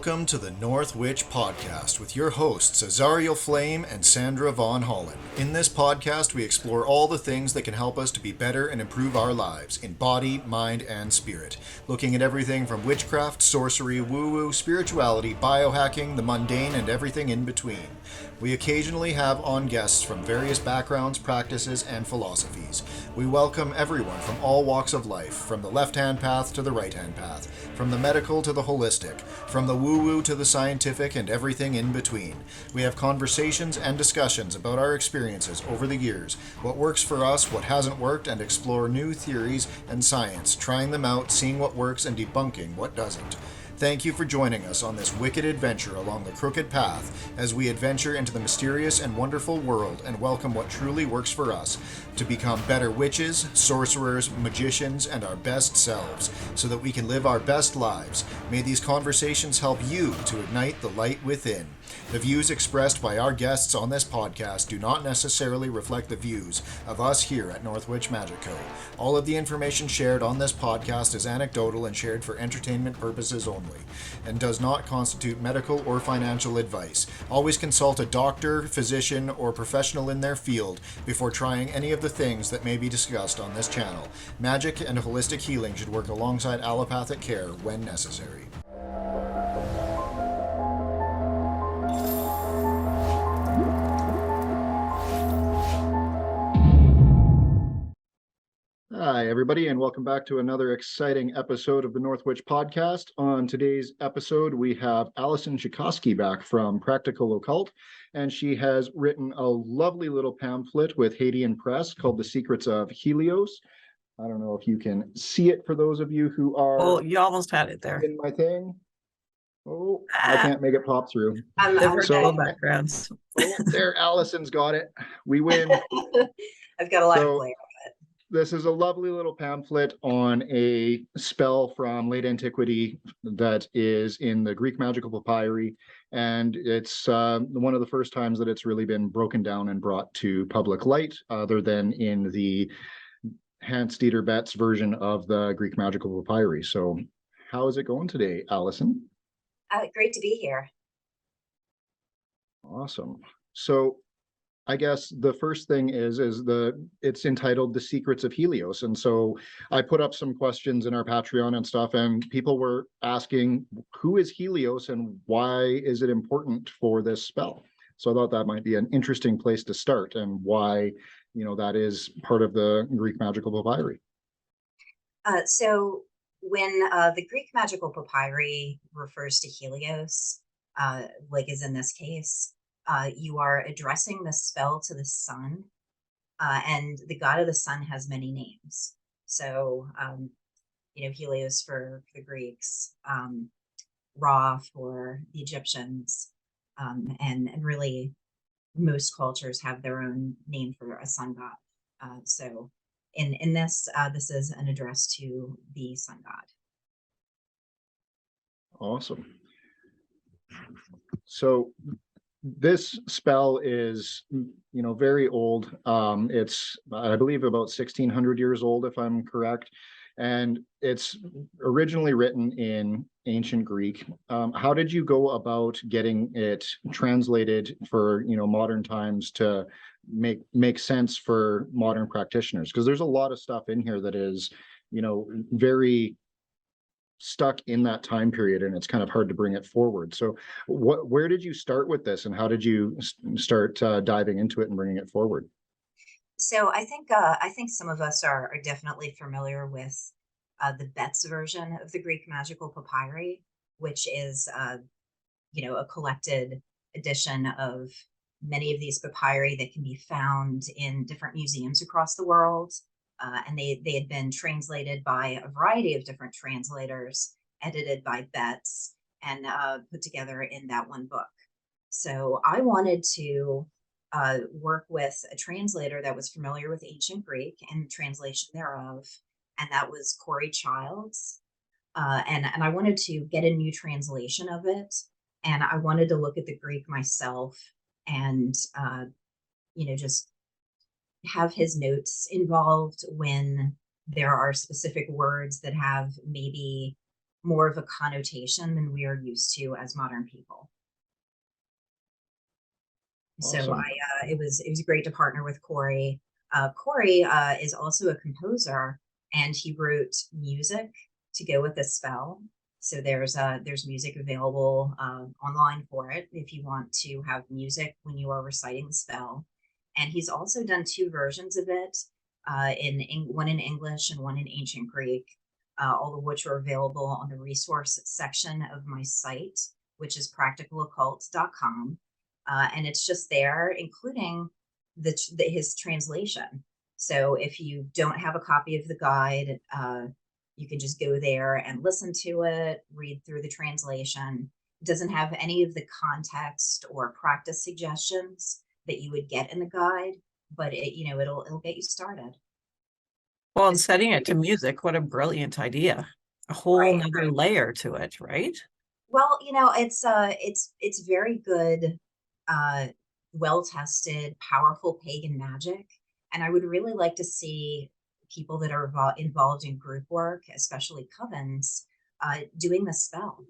Welcome to the North Witch Podcast with your hosts Azariel Flame and Sandra Von Holland. In this podcast, we explore all the things that can help us to be better and improve our lives in body, mind, and spirit. Looking at everything from witchcraft, sorcery, woo-woo, spirituality, biohacking, the mundane, and everything in between. We occasionally have on guests from various backgrounds, practices, and philosophies. We welcome everyone from all walks of life, from the left-hand path to the right-hand path, from the medical to the holistic, from the woo-woo to the scientific, and everything in between. We have conversations and discussions about our experiences over the years, what works for us, what hasn't worked, and explore new theories and science, trying them out, seeing what works, and debunking what doesn't. Thank you for joining us on this wicked adventure along the crooked path as we adventure into the mysterious and wonderful world and welcome what truly works for us to become better witches, sorcerers, magicians, and our best selves so that we can live our best lives. May these conversations help you to ignite the light within. The views expressed by our guests on this podcast do not necessarily reflect the views of us here at Northwich Magic Co. All of the information shared on this podcast is anecdotal and shared for entertainment purposes only, and does not constitute medical or financial advice. Always consult a doctor, physician, or professional in their field before trying any of the things that may be discussed on this channel. Magic and holistic healing should work alongside allopathic care when necessary. Hi, everybody, and welcome back to another exciting episode of the Northwich Podcast. On today's episode, we have Alison Chicosky back from Practical Occult, and she has written a lovely little pamphlet with Hadean Press called The Secrets of Helios. I don't know if you can see it for those of you who are... Oh, you almost had it there. In my thing. Oh, I can't make it pop through. The virtual backgrounds. Oh, there, Alison's got it. We win. I've got a lot of play. This is a lovely little pamphlet on a spell from late antiquity that is in the Greek magical papyri, and it's one of the first times that it's really been broken down and brought to public light, other than in the Hans Dieter Betz version of the Greek magical papyri. So how is it going today, Alison? Great to be here. Awesome. So I guess the first thing is it's entitled The Secrets of Helios. And so I put up some questions in our Patreon and stuff, and people were asking, who is Helios and why is it important for this spell? So I thought that might be an interesting place to start, and why, that is part of the Greek magical papyri. So when the Greek magical papyri refers to Helios, like is in this case, you are addressing the spell to the sun, and the god of the sun has many names. So, Helios for the Greeks, Ra for the Egyptians, and really most cultures have their own name for a sun god. So in this, this is an address to the sun god. Awesome. So this spell is, very old. It's, I believe, about 1600 years old, if I'm correct. And it's originally written in ancient Greek. How did you go about getting it translated for, modern times to make sense for modern practitioners? Because there's a lot of stuff in here that is, very stuck in that time period, and it's kind of hard to bring it forward. So where did you start with this, and how did you start diving into it and bringing it forward? So I think some of us are definitely familiar with the Betz version of the Greek magical papyri, which is a collected edition of many of these papyri that can be found in different museums across the world. And they had been translated by a variety of different translators, edited by Betz, and put together in that one book. So I wanted to work with a translator that was familiar with ancient Greek and translation thereof, and that was Corey Childs. And I wanted to get a new translation of it, and I wanted to look at the Greek myself and, just have his notes involved when there are specific words that have maybe more of a connotation than we are used to as modern people. So Awesome. it was great to partner with Corey. Corey is also a composer, and he wrote music to go with the spell. So there's music available online for it if you want to have music when you are reciting the spell. And he's also done 2 versions of it, one in English and one in Ancient Greek, all of which are available on the resource section of my site, which is practicaloccult.com. And it's just there, including his translation. So if you don't have a copy of the guide, you can just go there and listen to it, read through the translation. It doesn't have any of the context or practice suggestions that you would get in the guide, but it'll get you started. Well, and setting it to music, what a brilliant idea. A whole nother layer to it, right? Well, it's very good, well-tested, powerful pagan magic. And I would really like to see people that are involved in group work, especially covens, doing the spell.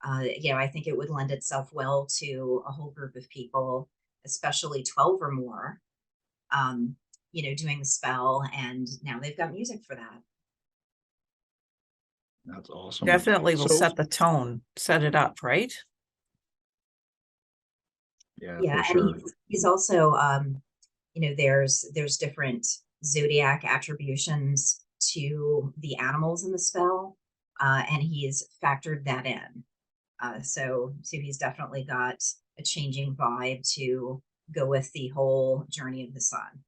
I think it would lend itself well to a whole group of people, especially 12 or more, doing the spell. And now they've got music for that. That's awesome. Definitely will set the tone, set it up, right? Yeah, for sure. And he's also, there's different Zodiac attributions to the animals in the spell, and he's factored that in. So he's definitely got a changing vibe to go with the whole journey of the sun.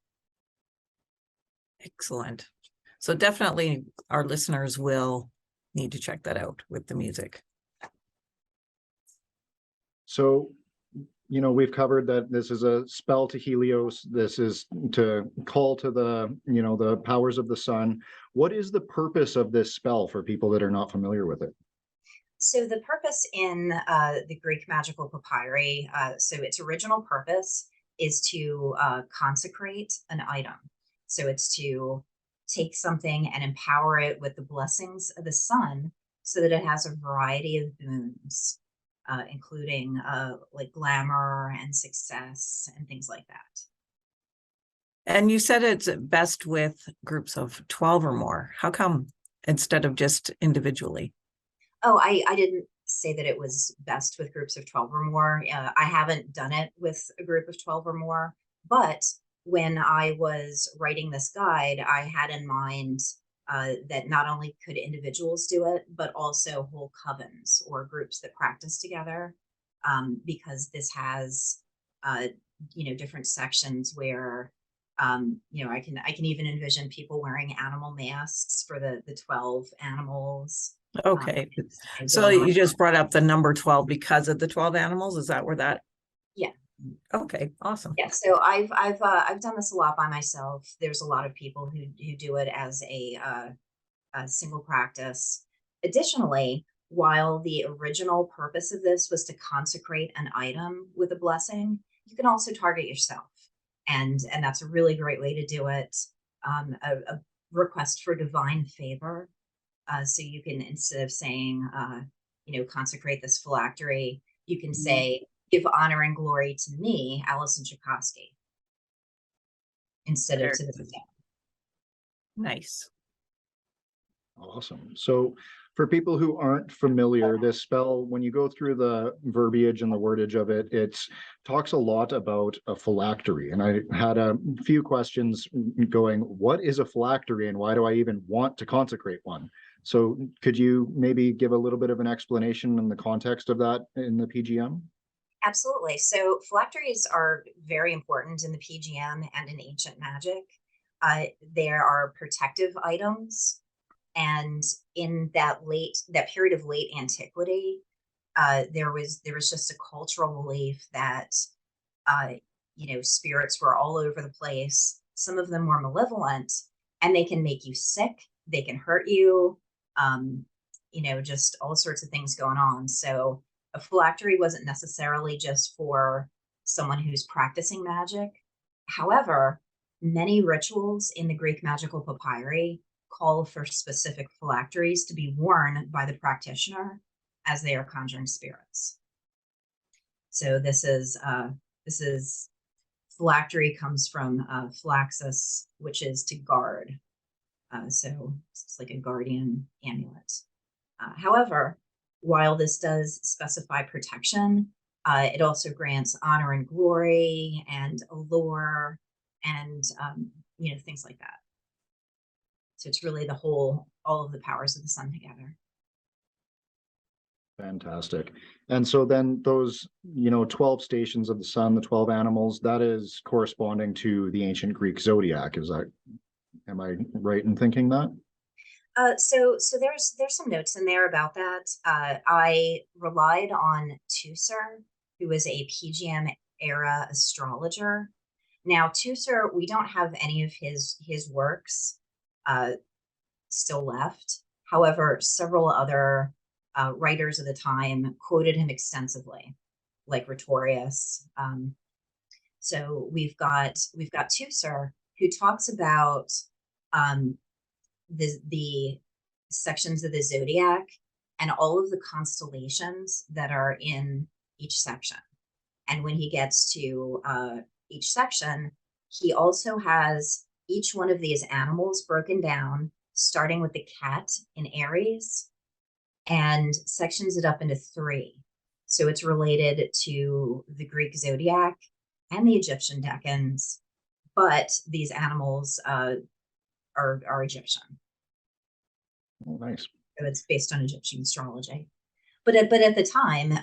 Excellent. So definitely our listeners will need to check that out with the music. So, we've covered that this is a spell to Helios. This is to call to the powers of the sun. What is the purpose of this spell for people that are not familiar with it? So the purpose in the Greek magical papyri, so its original purpose is to consecrate an item. So it's to take something and empower it with the blessings of the sun so that it has a variety of boons, including like glamour and success and things like that. And you said it's best with groups of 12 or more. How come instead of just individually? Oh, I didn't say that it was best with groups of 12 or more. I haven't done it with a group of 12 or more, but when I was writing this guide, I had in mind that not only could individuals do it, but also whole covens or groups that practice together, because this has, different sections where, I can even envision people wearing animal masks for the 12 animals. Okay. So you just brought up the number 12 because of the 12 animals. Is that where that? Yeah. Okay. Awesome. Yeah. So I've done this a lot by myself. There's a lot of people who do it as a single practice. Additionally, while the original purpose of this was to consecrate an item with a blessing, you can also target yourself, and that's a really great way to do it. A request for divine favor. So you can, instead of saying, consecrate this phylactery, you can say, give honor and glory to me, Alison Chicosky, instead of to the stone. Nice. Awesome. So for people who aren't familiar, this spell, when you go through the verbiage and the wordage of it, it talks a lot about a phylactery. And I had a few questions going, what is a phylactery and why do I even want to consecrate one? So could you maybe give a little bit of an explanation in the context of that in the PGM? Absolutely. So phylacteries are very important in the PGM and in ancient magic. There are protective items. And in that period of late antiquity, there was just a cultural belief that, spirits were all over the place. Some of them were malevolent, and they can make you sick. They can hurt you. Just all sorts of things going on. So a phylactery wasn't necessarily just for someone who's practicing magic. However, many rituals in the Greek magical papyri call for specific phylacteries to be worn by the practitioner as they are conjuring spirits. So this is phylactery comes from phylaxis, which is to guard. So it's like a guardian amulet. However, while this does specify protection, it also grants honor and glory and allure and, things like that. So it's really all of the powers of the sun together. Fantastic. And so then those, 12 stations of the sun, the 12 animals, that is corresponding to the ancient Greek zodiac. Am I right in thinking that? So there's some notes in there about that. I relied on Tusser, who was a PGM era astrologer. Now, Tusser, we don't have any of his works still left. However, several other writers of the time quoted him extensively, like Rhetorius. So we've got Tusser, who talks about the sections of the zodiac and all of the constellations that are in each section. And when he gets to each section, he also has each one of these animals broken down, starting with the cat in Aries, and sections it up into 3. So it's related to the Greek zodiac and the Egyptian decans, but these animals are Egyptian. Oh, nice. So it's based on Egyptian astrology. But at the time,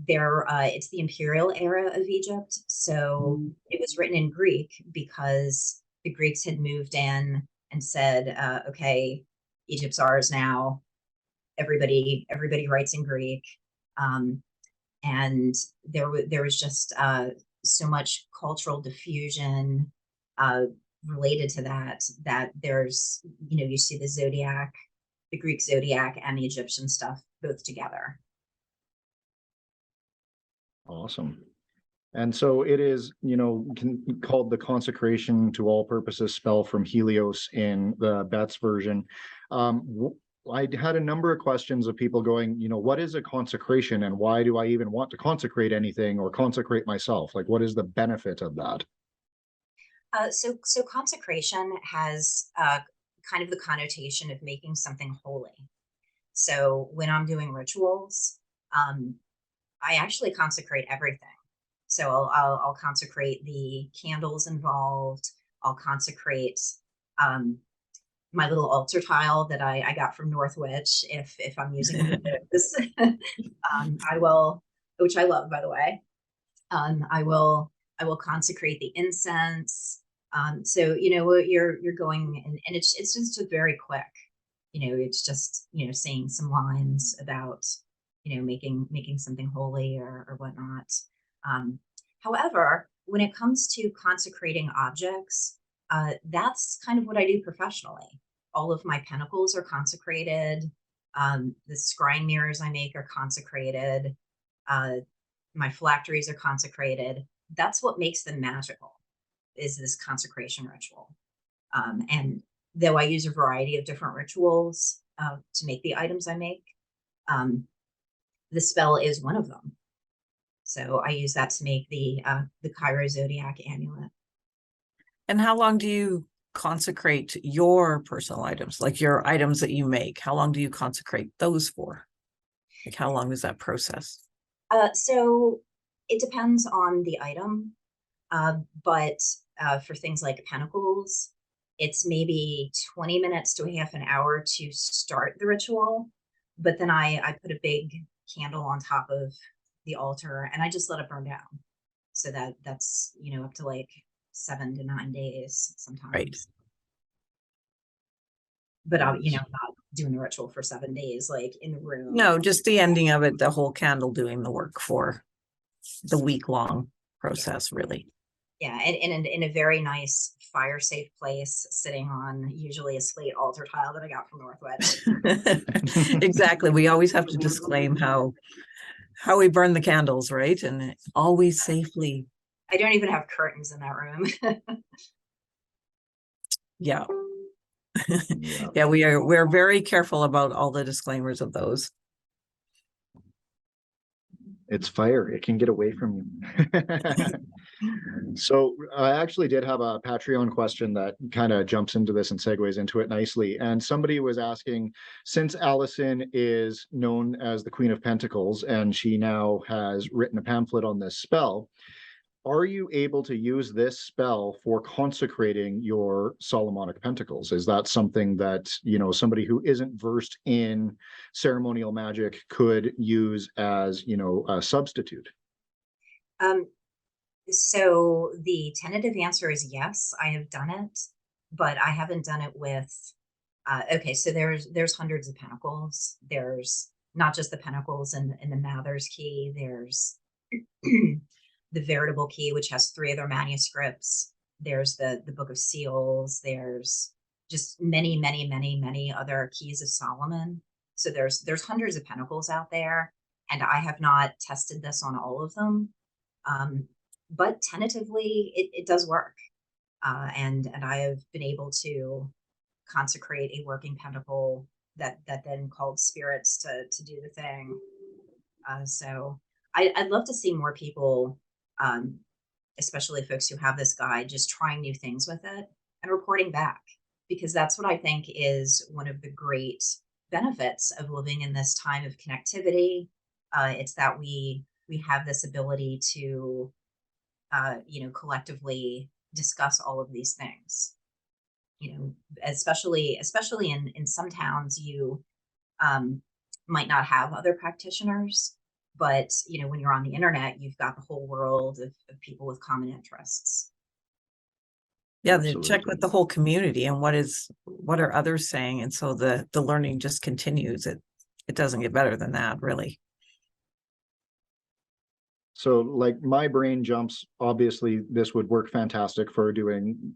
it's the imperial era of Egypt. So it was written in Greek because the Greeks had moved in and said, okay, Egypt's ours now. Everybody writes in Greek. And there was just so much cultural diffusion related to that there's, you see the zodiac, the Greek zodiac and the Egyptian stuff both together. Awesome. And so it is, called the Consecration to all purposes spell from Helios in the Bet's version. I had a number of questions of people going, what is a consecration and why do I even want to consecrate anything or consecrate myself? Like, what is the benefit of that? So consecration has kind of the connotation of making something holy. So when I'm doing rituals, I actually consecrate everything. So I'll consecrate the candles involved. I'll consecrate my little altar tile that I got from Northwich if I'm using this. I will, which I love, by the way. I will consecrate the incense. So you're going and it's just very quick. It's just saying some lines about making something holy or whatnot. However, when it comes to consecrating objects, that's kind of what I do professionally. All of my pentacles are consecrated. The scrying mirrors I make are consecrated. My phylacteries are consecrated. That's what makes them magical, is this consecration ritual. And though I use a variety of different rituals to make the items I make, the spell is one of them. So I use that to make the Cairo Zodiac amulet. And how long do you consecrate your personal items, like your items that you make? How long do you consecrate those for? Like, how long is that process? So it depends on the item, but for things like pentacles, it's maybe 20 minutes to a half an hour to start the ritual, but then I put a big candle on top of the altar and I just let it burn down. So that's up to like 7 to 9 days sometimes. Right. But I'm not doing the ritual for 7 days, like in the room. No, just the ending of it, the whole candle doing the work for the week-long process, really. Yeah, and in a very nice fire-safe place, sitting on usually a slate altar tile that I got from Northwich. Exactly. We always have to disclaim how we burn the candles, right? And always safely. I don't even have curtains in that room. Yeah. Yeah. Yeah, we're very careful about all the disclaimers of those. It's fire. It can get away from you. So I actually did have a Patreon question that kind of jumps into this and segues into it nicely. And somebody was asking, since Alison is known as the Queen of Pentacles, and she now has written a pamphlet on this spell, are you able to use this spell for consecrating your Solomonic Pentacles? Is that something that, you know, somebody who isn't versed in ceremonial magic could use as, you know, a substitute? So the tentative answer is yes, I have done it, but I haven't done it with, okay, so there's hundreds of pentacles. There's not just the pentacles and the Mather's key. There's the veritable key, which has 3 other manuscripts. There's the Book of Seals. There's just many, many, many, many other keys of Solomon. So there's hundreds of pentacles out there, and I have not tested this on all of them. But tentatively, it does work. And I have been able to consecrate a working pentacle that then called spirits to do the thing. So I'd love to see more people, especially folks who have this guide, just trying new things with it and reporting back, because that's what I think is one of the great benefits of living in this time of connectivity. It's that we have this ability to, you know, collectively discuss all of these things. You know, especially in some towns, you might not have other practitioners, but you know, when you're on the internet, you've got the whole world of people with common interests. Yeah, they check Absolutely. with the whole community and what are others saying, and so the learning just continues. It doesn't get better than that, really. So like my brain jumps, obviously this would work fantastic for doing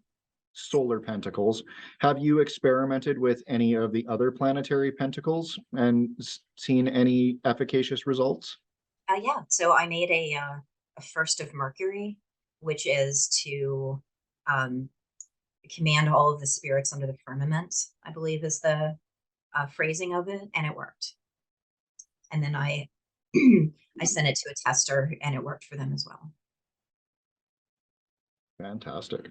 solar pentacles. Have you experimented with any of the other planetary pentacles and seen any efficacious results? Yeah, so I made a first of Mercury, which is to command all of the spirits under the firmament, I believe is the phrasing of it, and it worked. And then I I sent it to a tester, and it worked for them as well. Fantastic.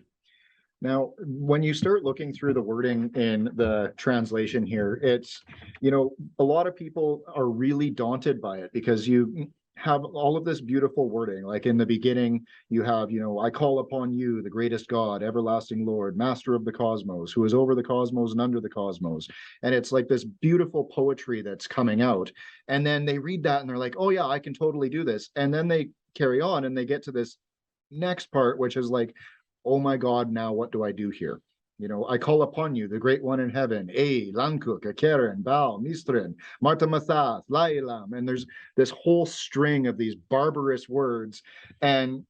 Now, when you start looking through the wording in the translation here, it's, you know, a lot of people are really daunted by it because you have all of this beautiful wording. Like in the beginning, you have, you know, I call upon you, the greatest God, everlasting Lord, master of the cosmos, who is over the cosmos and under the cosmos. And it's like this beautiful poetry that's coming out. And then they read that and they're like, oh yeah, I can totally do this. And then they carry on and they get to this next part, which is like, oh my God, now what do I do here? You know, I call upon you, the great one in heaven, Lankuk, Akeren, Baal, Mistrin, Marta Mathath, Lailam. And there's this whole string of these barbarous words. And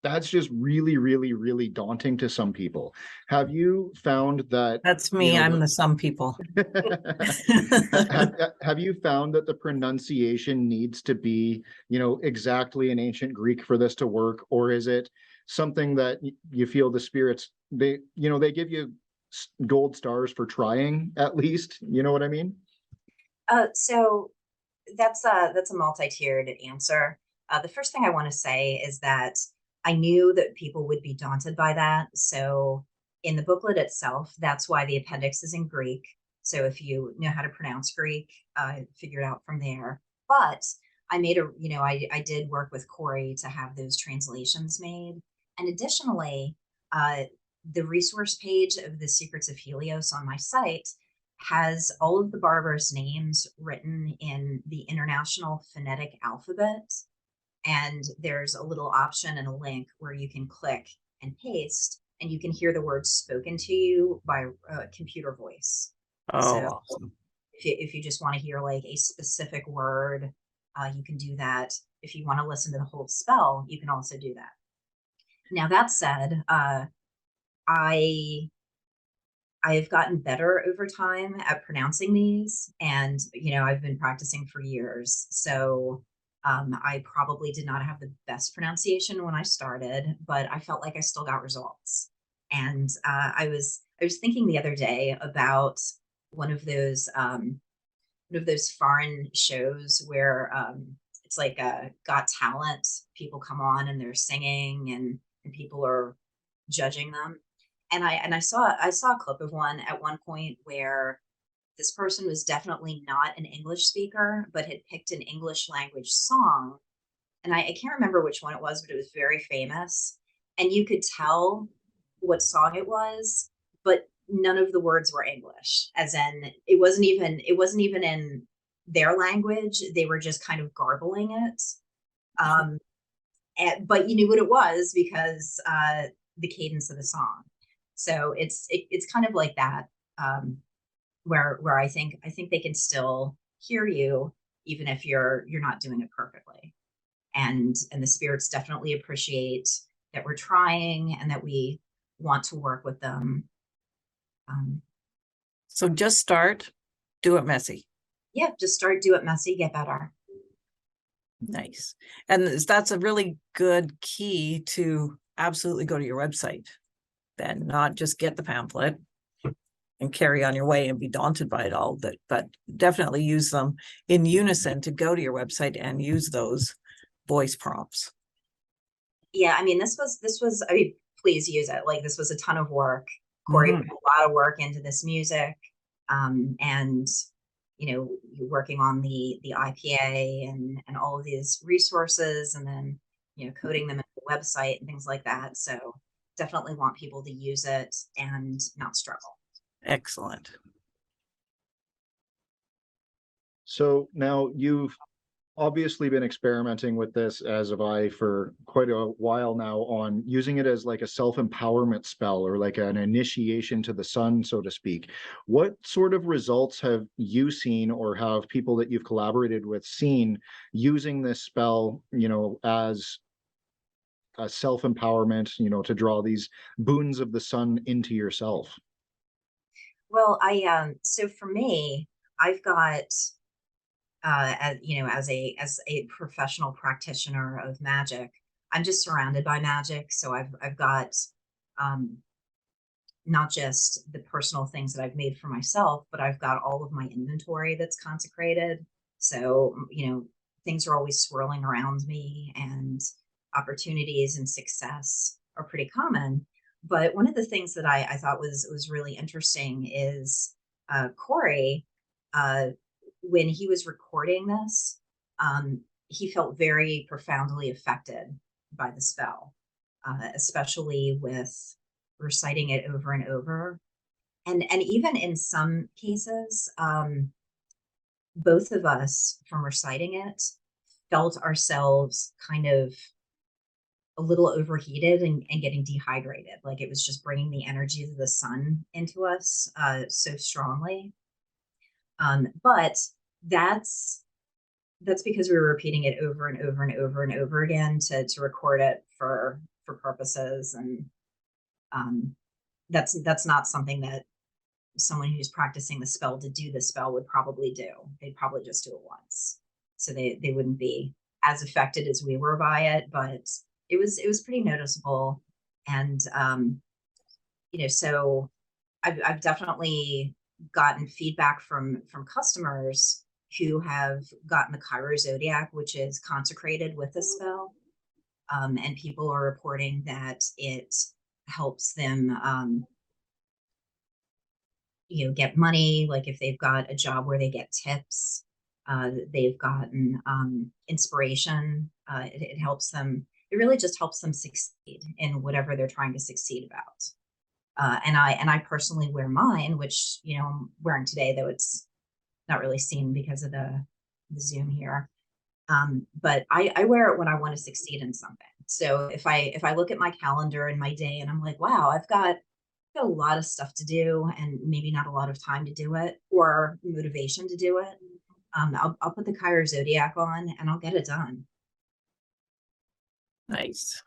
that's just really, really, really daunting to some people. Have you found that? That's me. You know, I'm the some people. have you found that the pronunciation needs to be, you know, exactly in ancient Greek for this to work? Or is it something that you feel the spirits, they, you know, they give you gold stars for trying, at least, you know what I mean? So that's a multi-tiered answer. The first thing I want to say is that I knew that people would be daunted by that. So in the booklet itself, that's why the appendix is in Greek. So if you know how to pronounce Greek, figure it out from there. But I made I did work with Corey to have those translations made. And additionally, the resource page of the Secrets of Helios on my site has all of the barbarous names written in the International Phonetic Alphabet. And there's a little option and a link where you can click and paste, and you can hear the words spoken to you by computer voice. Oh, So awesome. if you just want to hear like a specific word, you can do that. If you want to listen to the whole spell, you can also do that. Now, that said, I've gotten better over time at pronouncing these, and I've been practicing for years. So I probably did not have the best pronunciation when I started, but I felt like I still got results. And I was thinking the other day about one of those foreign shows where it's like Got Talent. People come on and they're singing, and people are judging them. And I saw a clip of one at one point where this person was definitely not an English speaker, but had picked an English language song. And I can't remember which one it was, but it was very famous. And you could tell what song it was, but none of the words were English, as in it wasn't even in their language. They were just kind of garbling it. But you knew what it was because the cadence of the song. So it's kind of like that, where I think they can still hear you even if you're not doing it perfectly. And the spirits definitely appreciate that we're trying and that we want to work with them. So just start, do it messy. Yeah, just start, do it messy, get better. Nice. And that's a really good key to absolutely go to your website. Then not just get the pamphlet and carry on your way and be daunted by it all, but definitely use them in unison to go to your website and use those voice prompts. Yeah, I mean, this was, I mean, please use it. Like, this was a ton of work. Corey put a lot of work into this music, and working on the IPA and all of these resources, and then coding them in the website and things like that. So definitely want people to use it and not struggle. Excellent. So now you've obviously been experimenting with this, as have I, for quite a while now, on using it as like a self-empowerment spell, or like an initiation to the sun, so to speak. What sort of results have you seen, or have people that you've collaborated with seen using this spell, as a self-empowerment, to draw these boons of the sun into yourself? Well, so for me, I've got as a professional practitioner of magic, I'm just surrounded by magic. So I've got not just the personal things that I've made for myself, but I've got all of my inventory that's consecrated. So things are always swirling around me, and opportunities and success are pretty common. But one of the things that I thought was really interesting is Corey, when he was recording this, he felt very profoundly affected by the spell, especially with reciting it over and over. And even in some cases, both of us, from reciting it, felt ourselves kind of a little overheated and getting dehydrated. Like, it was just bringing the energy of the sun into us so strongly. But that's because we were repeating it over and over and over and over again to record it for purposes. And that's not something that someone who's practicing the spell to do the spell would probably do. They'd probably just do it once. So they wouldn't be as affected as we were by it, but it was pretty noticeable. And so I've definitely gotten feedback from customers who have gotten the Cairo Zodiac, which is consecrated with the spell. And people are reporting that it helps them get money. Like, if they've got a job where they get tips, they've gotten inspiration. It helps them. It really just helps them succeed in whatever they're trying to succeed about. And I personally wear mine, which I'm wearing today, though it's not really seen because of the Zoom here. But I wear it when I want to succeed in something. So if I look at my calendar and my day and I'm like, wow, I've got a lot of stuff to do and maybe not a lot of time to do it or motivation to do it, I'll put the Cairo Zodiac on and I'll get it done. Nice.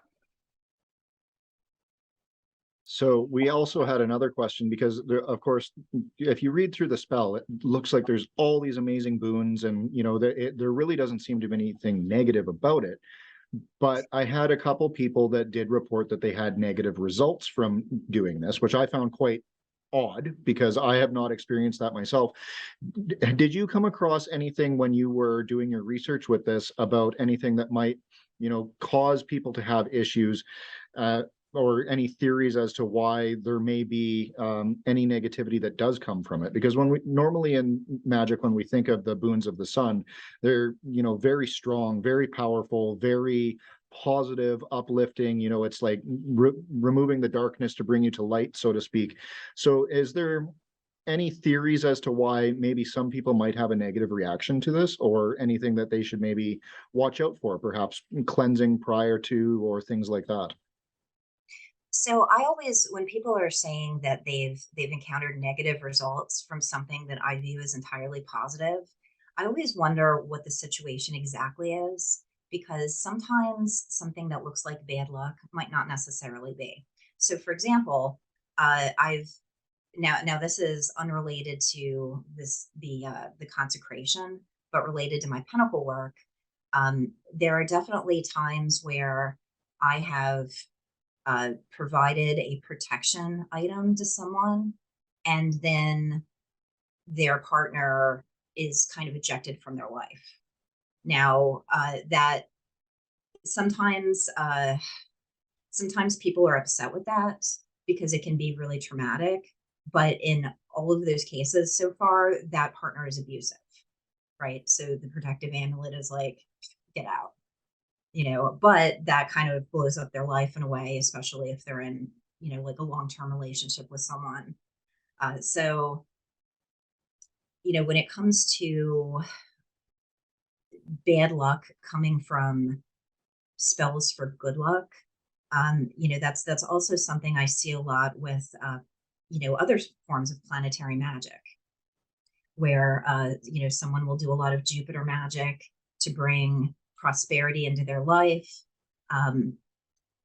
So we also had another question, because there, of course, if you read through the spell, it looks like there's all these amazing boons, and there really doesn't seem to be anything negative about it. But I had a couple people that did report that they had negative results from doing this, which I found quite odd because I have not experienced that myself. Did you come across anything when you were doing your research with this about anything that might, cause people to have issues, or any theories as to why there may be any negativity that does come from it? Because when we normally in magic, when we think of the boons of the sun, they're, very strong, very powerful, very positive, uplifting. It's like removing the darkness to bring you to light, so to speak. So is there any theories as to why maybe some people might have a negative reaction to this, or anything that they should maybe watch out for, perhaps cleansing prior to, or things like that? So I always, when people are saying that they've encountered negative results from something that I view as entirely positive, I always wonder what the situation exactly is, because sometimes something that looks like bad luck might not necessarily be. So for example, I've now this is unrelated to the consecration, but related to my pentacle work. There are definitely times where I have provided a protection item to someone, and then their partner is kind of ejected from their life. Now, that sometimes sometimes people are upset with that because it can be really traumatic. But in all of those cases so far, that partner is abusive, right? So the protective amulet is like, get out. But that kind of blows up their life in a way, especially if they're in, like a long-term relationship with someone. So, when it comes to bad luck coming from spells for good luck, that's also something I see a lot with, other forms of planetary magic, where, someone will do a lot of Jupiter magic to bring prosperity into their life,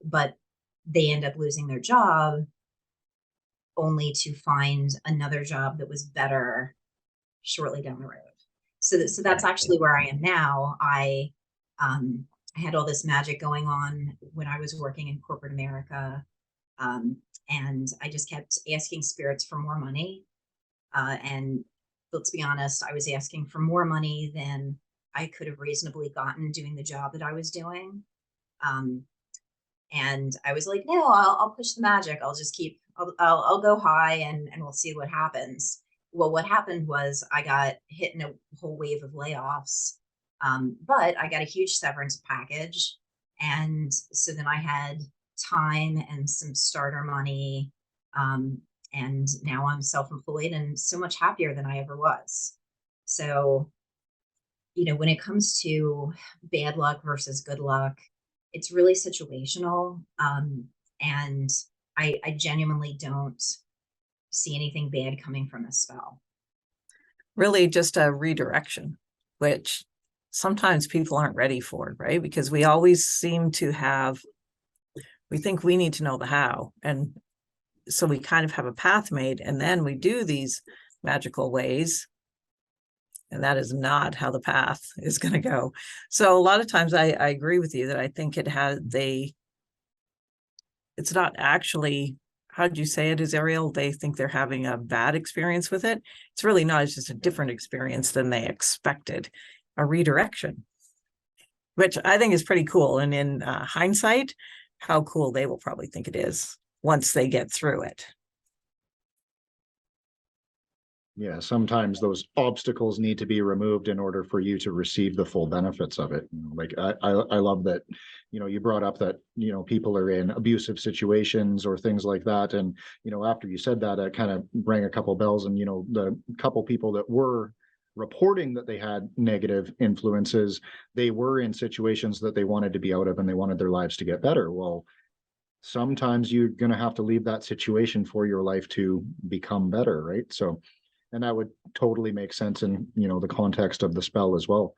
but they end up losing their job only to find another job that was better shortly down the road. So that's actually where I am now. I had all this magic going on when I was working in corporate America, and I just kept asking spirits for more money. And let's be honest, I was asking for more money than I could have reasonably gotten doing the job that I was doing. And I was like, no, I'll push the magic. I'll just I'll go high, and we'll see what happens. Well, what happened was I got hit in a whole wave of layoffs. But I got a huge severance package. And so then I had time and some starter money. And now I'm self-employed and so much happier than I ever was. So, when it comes to bad luck versus good luck, it's really situational. And I genuinely don't see anything bad coming from this spell. Really just a redirection, which sometimes people aren't ready for, right? Because we always seem to we think we need to know the how. And so we kind of have a path made, and then we do these magical ways. And that is not how the path is going to go. So a lot of times I agree with you that I think it's not actually, how did you say it, Azariel? They think they're having a bad experience with it. It's really not. It's just a different experience than they expected. A redirection, which I think is pretty cool. And in hindsight, how cool they will probably think it is once they get through it. Yeah, sometimes those obstacles need to be removed in order for you to receive the full benefits of it. Like I love that, you brought up that, people are in abusive situations or things like that. And, after you said that, it kind of rang a couple bells. And, the couple people that were reporting that they had negative influences, they were in situations that they wanted to be out of, and they wanted their lives to get better. Well, sometimes you're going to have to leave that situation for your life to become better, right? So, and that would totally make sense in, the context of the spell as well.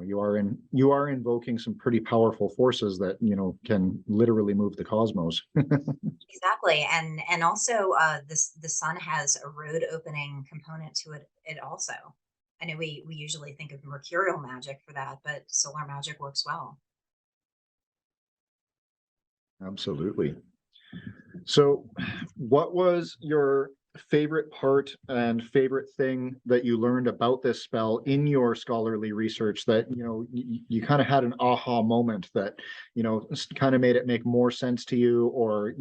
You are invoking some pretty powerful forces that, can literally move the cosmos. Exactly. And also the sun has a road opening component to it also. I know we usually think of mercurial magic for that, but solar magic works well. Absolutely. So what was your favorite part and favorite thing that you learned about this spell in your scholarly research that, you kind of had an aha moment that, kind of made it make more sense to you, or,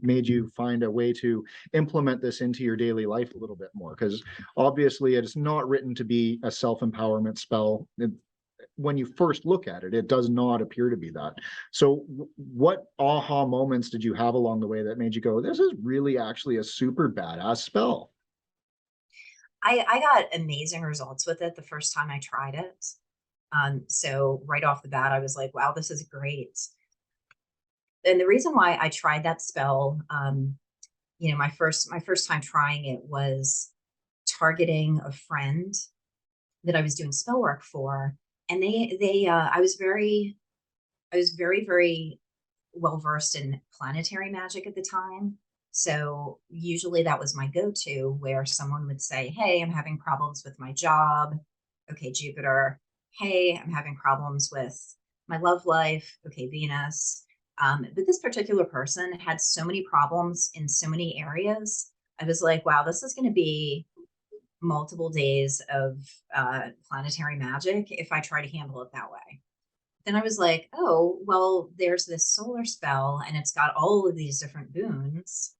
made you find a way to implement this into your daily life a little bit more? Because obviously it's not written to be a self-empowerment spell. When you first look at it, it does not appear to be that. So what aha moments did you have along the way that made you go, this is really actually a super badass spell? I got amazing results with it the first time I tried it. So right off the bat, I was like, wow, this is great. And the reason why I tried that spell, my first time trying it was targeting a friend that I was doing spell work for. And I was very, very well versed in planetary magic at the time. So usually that was my go-to, where someone would say, hey, I'm having problems with my job. Okay, Jupiter. Hey, I'm having problems with my love life. Okay, Venus. But this particular person had so many problems in so many areas. I was like, wow, this is going to be multiple days of planetary magic if I try to handle it that way. Then I was like, oh, well, there's this solar spell and it's got all of these different boons,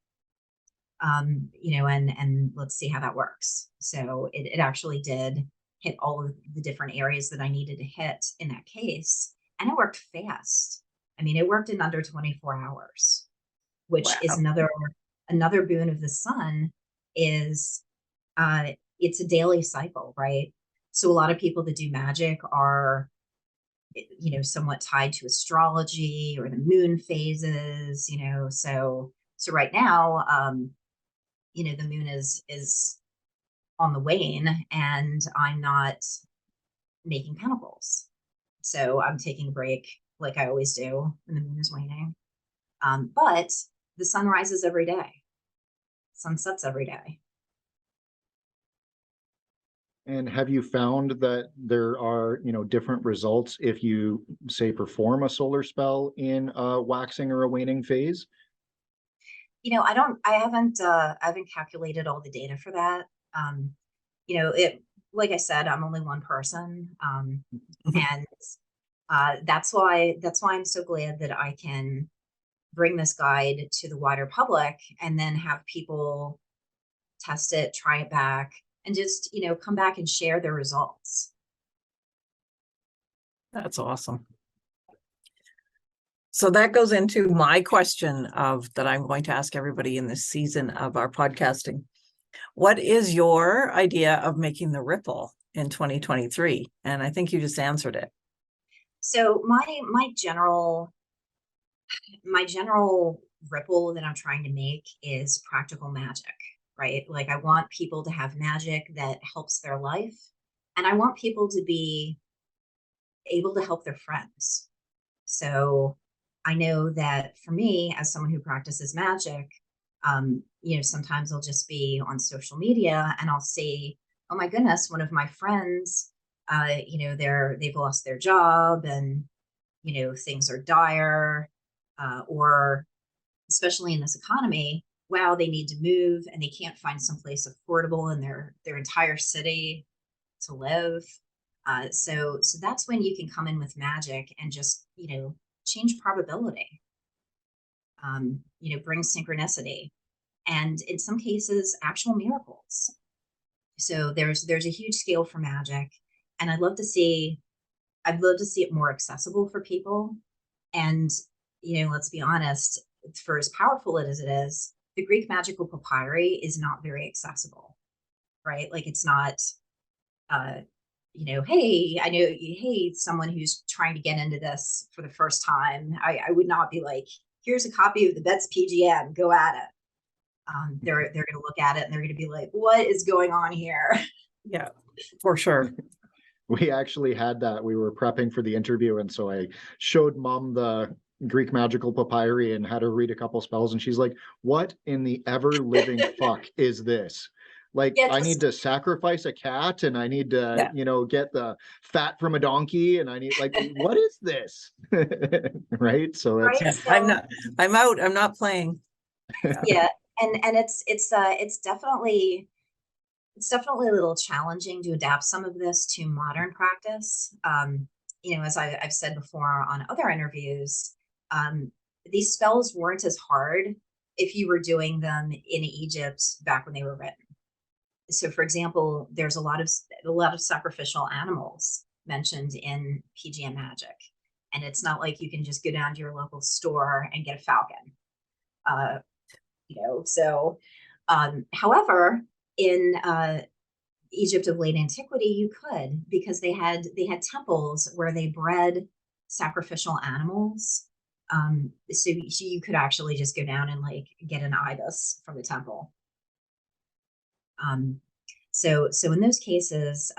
and let's see how that works. So it actually did hit all of the different areas that I needed to hit in that case. And it worked fast. I mean, it worked in under 24 hours, which is another boon of the sun is it's a daily cycle, right? So a lot of people that do magic are, somewhat tied to astrology or the moon phases, so right now, the moon is on the wane and I'm not making Pentacles. So I'm taking a break like I always do when the moon is waning. But the sun rises every day. Sun sets every day. And have you found that there are, different results if you, say, perform a solar spell in a waxing or a waning phase? I haven't calculated all the data for that. Like I said, I'm only one person. And that's why I'm so glad that I can bring this guide to the wider public and then have people test it, try it back, and just, come back and share their results. That's awesome. So that goes into my question that I'm going to ask everybody in this season of our podcasting. What is your idea of making the ripple in 2023? And I think you just answered it. So my general ripple that I'm trying to make is practical magic, right? Like I want people to have magic that helps their life, and I want people to be able to help their friends. So I know that for me, as someone who practices magic, sometimes I'll just be on social media and I'll see, oh my goodness, one of my friends, they've lost their job and, things are dire, or especially in this economy, wow, they need to move and they can't find someplace affordable in their entire city to live. So that's when you can come in with magic and just, change probability, bring synchronicity, and in some cases, actual miracles. So there's a huge scale for magic, and I'd love to see it more accessible for people. And, let's be honest, for as powerful as it is, the Greek magical papyri is not very accessible, right? Like it's not, hey, I know, hey, someone who's trying to get into this for the first time, I would not be like, here's a copy of the Bet's PGM, go at it. They're going to look at it and they're going to be like, what is going on here? Yeah, for sure. We actually had that. We were prepping for the interview, and so I showed Mom the Greek magical papyri and had her read a couple spells, and she's like, what in the ever living fuck is this? Like, Yeah, I just need to sacrifice a cat and I need to, Yeah. you know, get the fat from a donkey and I need, like, what is this? Right? So it's, right. Yeah, So I'm out, I'm not playing. yeah, and it's definitely a little challenging to adapt some of this to modern practice. You know, as I've said before on other interviews, these spells weren't as hard if you were doing them in Egypt back when they were written. So, for example, there's a lot of sacrificial animals mentioned in PGM magic, and it's not like you can just go down to your local store and get a falcon. You know, so however, in Egypt of late antiquity, you could, because they had temples where they bred sacrificial animals. So you could actually just go down and like get an ibis from the temple. So in those cases,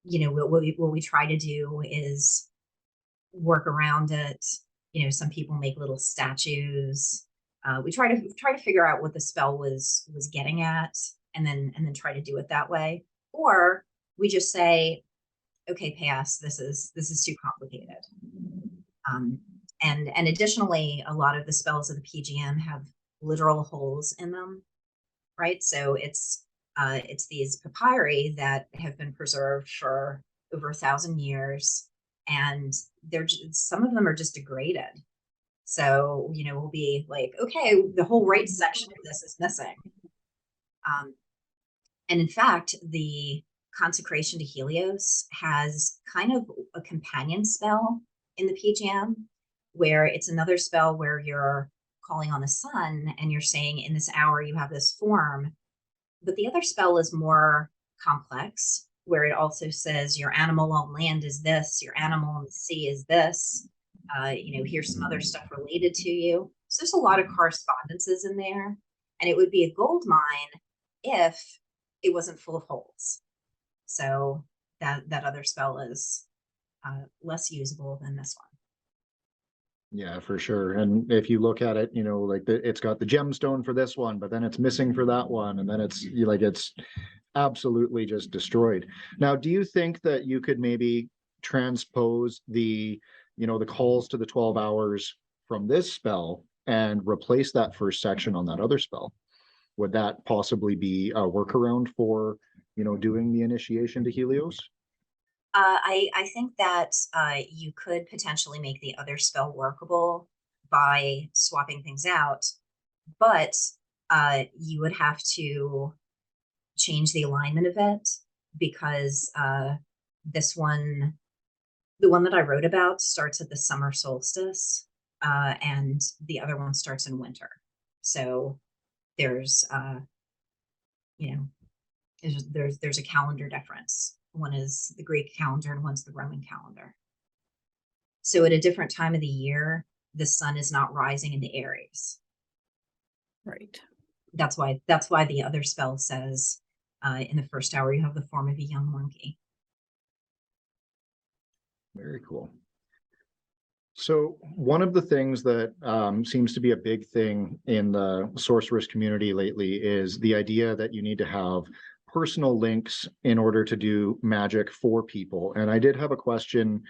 you know, what we try to do is work around it. You know, some people make little statues. We try to figure out what the spell was getting at, and then try to do it that way. Or we just say, okay, pass. This is too complicated. And additionally, a lot of the spells of the PGM have literal holes in them, right? So it's these papyri that have been preserved for over 1,000 years, and some of them are just degraded. So, you know, we'll be like, okay, the whole right section of this is missing. And in fact, the Consecration to Helios has kind of a companion spell in the PGM, where it's another spell where you're calling on the sun and you're saying, in this hour you have this form. But the other spell is more complex, where it also says your animal on land is this, your animal on the sea is this. You know, here's some other stuff related to you. So there's a lot of correspondences in there, and it would be a gold mine if it wasn't full of holes. So that other spell is less usable than this one. yeah, for sure. And if you look at it, you know, like it's got the gemstone for this one, but then it's missing for that one. And then it's absolutely just destroyed. Now, do you think that you could maybe transpose the, you know, the calls to the 12 hours from this spell and replace that first section on that other spell? Would that possibly be a workaround for, you know, doing the initiation to Helios? I think that you could potentially make the other spell workable by swapping things out, but you would have to change the alignment of it, because this one, the one that I wrote about, starts at the summer solstice, and the other one starts in winter. So there's you know, there's a calendar difference. One is the Greek calendar and one's the Roman calendar. So at a different time of the year, the sun is not rising into Aries. Right. That's why the other spell says in the first hour you have the form of a young monkey. Very cool. So one of the things that seems to be a big thing in the sorceress community lately is the idea that you need to have personal links in order to do magic for people. And I did have a question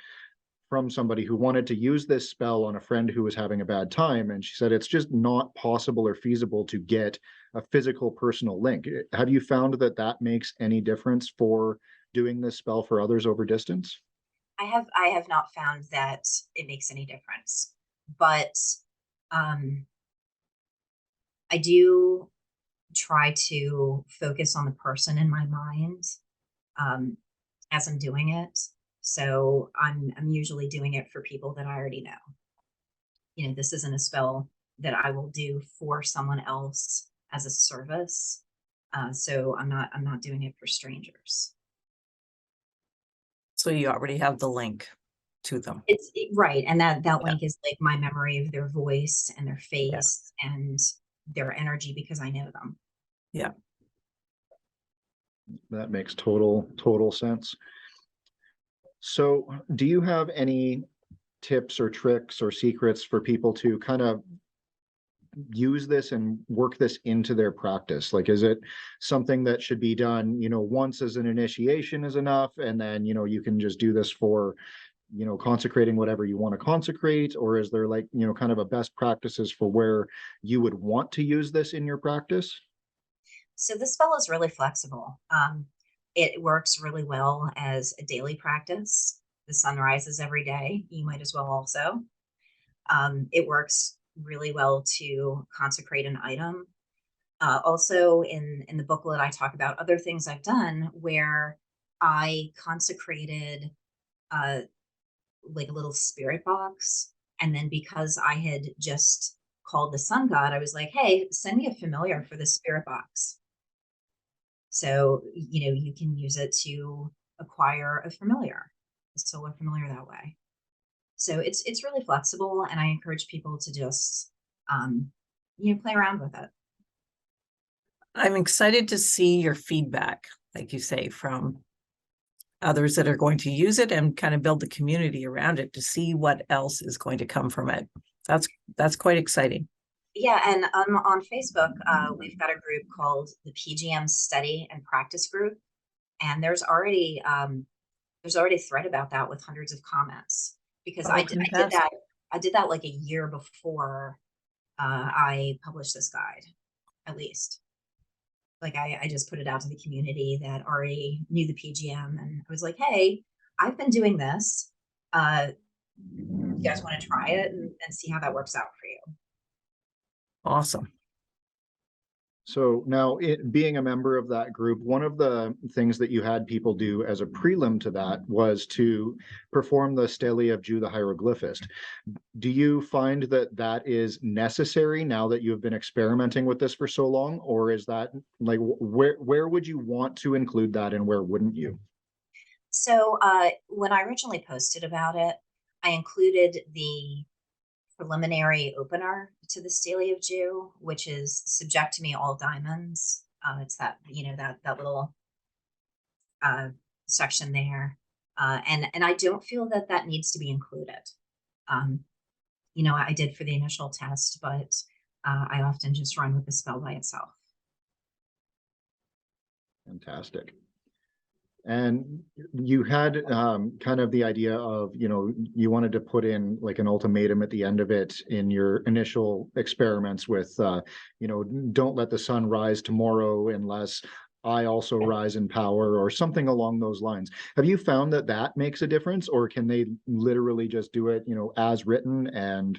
from somebody who wanted to use this spell on a friend who was having a bad time. And she said, it's just not possible or feasible to get a physical personal link. Have you found that that makes any difference for doing this spell for others over distance? I have not found that it makes any difference, but I do try to focus on the person in my mind as I'm doing it. So I'm usually doing it for people that I already know. You know, this isn't a spell that I will do for someone else as a service. So I'm not doing it for strangers. So you already have the link to them. Right, and that link is like my memory of their voice and their face and their energy, because I know them. Yeah. That makes total sense. So do you have any tips or tricks or secrets for people to kind of use this and work this into their practice? Like, is it something that should be done, once as an initiation is enough, and then, you can just do this for, consecrating whatever you want to consecrate? Or is there like, kind of a best practices for where you would want to use this in your practice? So this spell is really flexible. It works really well as a daily practice. The sun rises every day. You might as well also. It works really well to consecrate an item. Also, in the booklet, I talk about other things I've done where I consecrated like a little spirit box. And then because I had just called the sun god, I was like, hey, send me a familiar for this spirit box. So, you can use it to acquire a familiar, a solar familiar that way. So it's really flexible, and I encourage people to just, play around with it. I'm excited to see your feedback, like you say, from others that are going to use it and kind of build the community around it to see what else is going to come from it. That's quite exciting. Yeah, and on Facebook, we've got a group called the PGM Study and Practice Group, and there's already a thread about that with hundreds of comments, because I did that like a year before I published this guide, at least. Like I just put it out to the community that already knew the PGM, and I was like, hey, I've been doing this. You guys want to try it and see how that works out for you? Awesome. So now, being a member of that group, one of the things that you had people do as a prelim to that was to perform the Stalia of Jew, the hieroglyphist. Do you find that that is necessary now that you've been experimenting with this for so long? Or is that like, where would you want to include that and where wouldn't you? So when I originally posted about it, I included the preliminary opener to the Stalia of Jew, which is subject to me all diamonds. It's that, that little section there. And I don't feel that needs to be included. I did for the initial test, but I often just run with the spell by itself. Fantastic. And you had kind of the idea of, you wanted to put in like an ultimatum at the end of it in your initial experiments with, don't let the sun rise tomorrow unless I also rise in power, or something along those lines. Have you found that makes a difference, or can they literally just do it, as written, and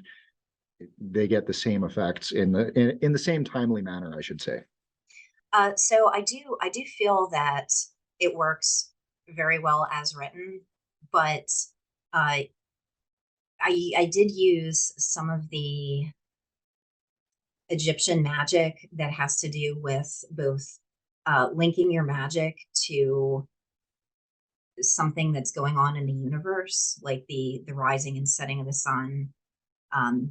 they get the same effects in the same timely manner, I should say? So I do feel that it works very well as written, but I did use some of the Egyptian magic that has to do with both linking your magic to something that's going on in the universe, like the rising and setting of the sun, and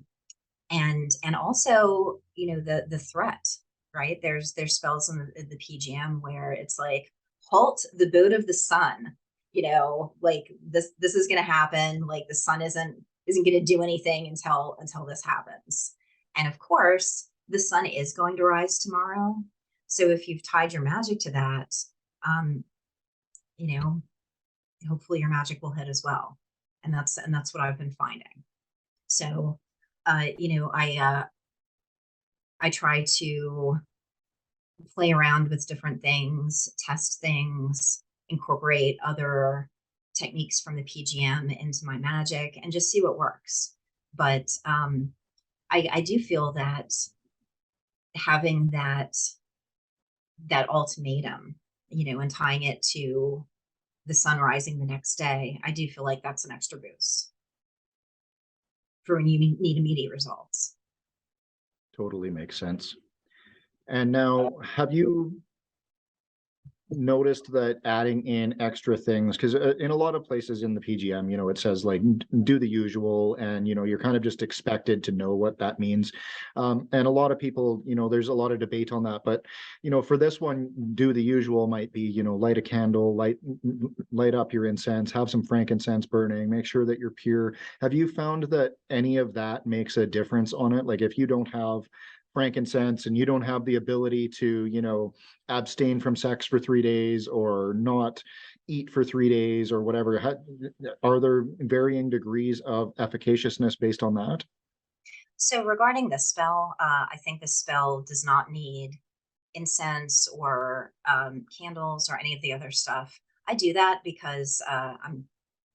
also the threat. Right, there's spells in the PGM where it's like, halt the boat of the sun, like this is going to happen, like the sun isn't going to do anything until this happens. And of course the sun is going to rise tomorrow, so if you've tied your magic to that, hopefully your magic will hit as well. And that's what I've been finding. So I try to play around with different things, test things, incorporate other techniques from the PGM into my magic, and just see what works. But I do feel that having that ultimatum, and tying it to the sun rising the next day, I do feel like that's an extra boost for when you need immediate results. Totally makes sense. And now, have you noticed that adding in extra things, because in a lot of places in the PGM, it says like do the usual, and you're kind of just expected to know what that means, and a lot of people, there's a lot of debate on that, but for this one, do the usual might be light a candle, light up your incense, have some frankincense burning, make sure that you're pure. Have you found that any of that makes a difference on it? Like if you don't have frankincense and you don't have the ability to, you know, abstain from sex for 3 days or not eat for 3 days or whatever, are there varying degrees of efficaciousness based on that? So regarding the spell, I think the spell does not need incense or candles or any of the other stuff. I do that because I'm,